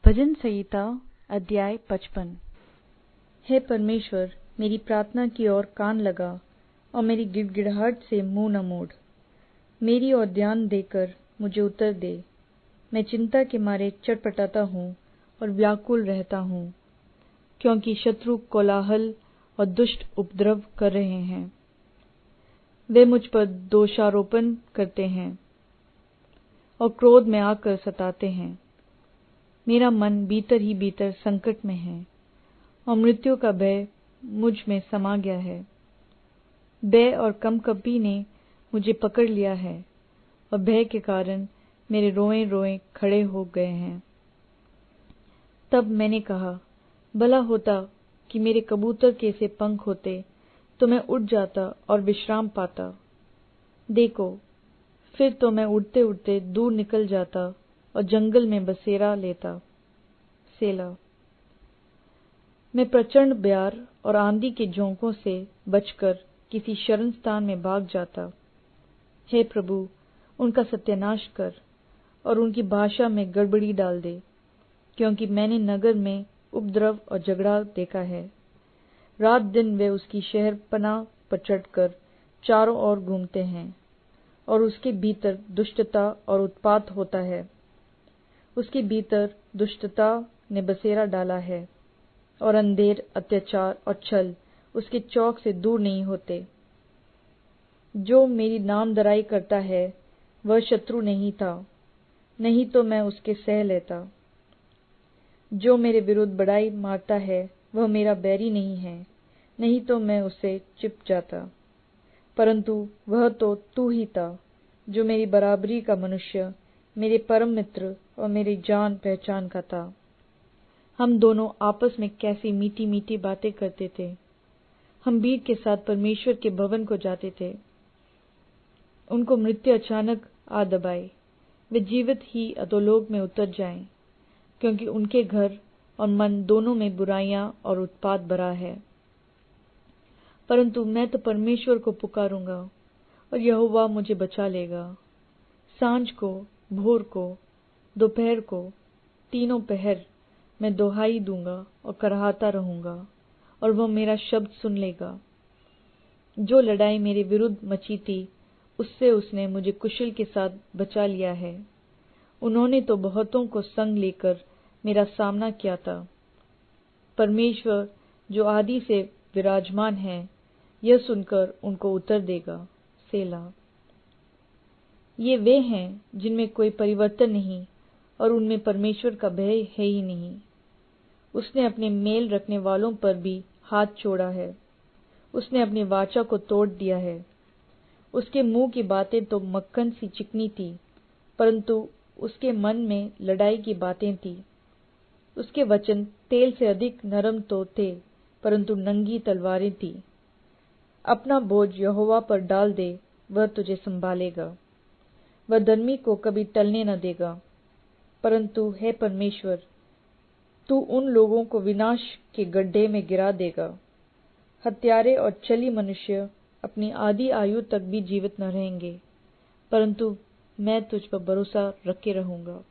भजन संहिता अध्याय 55। हे परमेश्वर, मेरी प्रार्थना की ओर कान लगा और मेरी गिड़गिड़ाहट से मुंह न मोड़। मेरी ओर ध्यान देकर मुझे उत्तर दे। मैं चिंता के मारे चटपटाता हूँ और व्याकुल रहता हूँ, क्योंकि शत्रु कोलाहल और दुष्ट उपद्रव कर रहे हैं। वे मुझ पर दोषारोपण करते हैं और क्रोध में आकर सताते हैं। मेरा मन भीतर ही भीतर संकट में है और मृत्यु का भय मुझ में समा गया है। भय और कंपकपी ने मुझे पकड़ लिया है और भय के कारण मेरे रोए रोए खड़े हो गए हैं। तब मैंने कहा, भला होता कि मेरे कबूतर के से पंख होते तो मैं उड़ जाता और विश्राम पाता। देखो, फिर तो मैं उड़ते उड़ते दूर निकल जाता और जंगल में बसेरा लेता। सेला। मैं प्रचंड ब्यार और आंधी के झोंकों से बचकर किसी शरण स्थान में भाग जाता। हे प्रभु, उनका सत्यानाश कर और उनकी भाषा में गड़बड़ी डाल दे, क्योंकि मैंने नगर में उपद्रव और झगड़ा देखा है। रात दिन वे उसकी शहरपनाह पर चढ़कर चारों ओर घूमते हैं और उसके भीतर दुष्टता और उत्पात होता है। उसके भीतर दुष्टता ने बसेरा डाला है और अंधेर, अत्याचार और छल उसके चौक से दूर नहीं होते। जो मेरी नामधराई करता है वह शत्रु नहीं था, नहीं तो मैं उसके सह लेता। जो मेरे विरुद्ध बड़ाई मारता है वह मेरा बैरी नहीं है, नहीं तो मैं उससे चिप जाता। परंतु वह तो तू ही था, जो मेरी बराबरी का मनुष्य, मेरे परम मित्र और मेरी जान पहचान का था। हम दोनों आपस में कैसी मीठी मीठी बातें करते थे। हम भीड़ के साथ परमेश्वर के भवन को जाते थे। उनको मृत्यु अचानक आ दबाए, वे जीवित ही अधोलोक में उतर जाएं, क्योंकि उनके घर और मन दोनों में बुराइयां और उत्पात भरा है। परंतु मैं तो परमेश्वर को पुकारूंगा और यहोवा मुझे बचा लेगा। सांझ को, भोर को, दोपहर को, तीनों पहर मैं दोहाई दूंगा और कराहता रहूंगा और वह मेरा शब्द सुन लेगा। जो लड़ाई मेरे विरुद्ध मची थी, उससे उसने मुझे कुशल के साथ बचा लिया है। उन्होंने तो बहुतों को संग लेकर मेरा सामना किया था। परमेश्वर जो आदि से विराजमान है, यह सुनकर उनको उत्तर देगा। सेला। ये वे हैं जिनमें कोई परिवर्तन नहीं और उनमें परमेश्वर का भय है ही नहीं। उसने अपने मेल रखने वालों पर भी हाथ छोड़ा है। उसने अपनी वाचा को तोड़ दिया है। उसके मुंह की बातें तो मक्खन सी चिकनी थी, परंतु उसके मन में लड़ाई की बातें थी। उसके वचन तेल से अधिक नरम तो थे, परंतु नंगी तलवारें थी। अपना बोझ यहोवा पर डाल दे, वह तुझे संभालेगा। वह धर्मी को कभी टलने न देगा। परंतु हे परमेश्वर, तू उन लोगों को विनाश के गड्ढे में गिरा देगा। हत्यारे और छली मनुष्य अपनी आधी आयु तक भी जीवित न रहेंगे, परंतु मैं तुझ पर भरोसा रखे रहूंगा।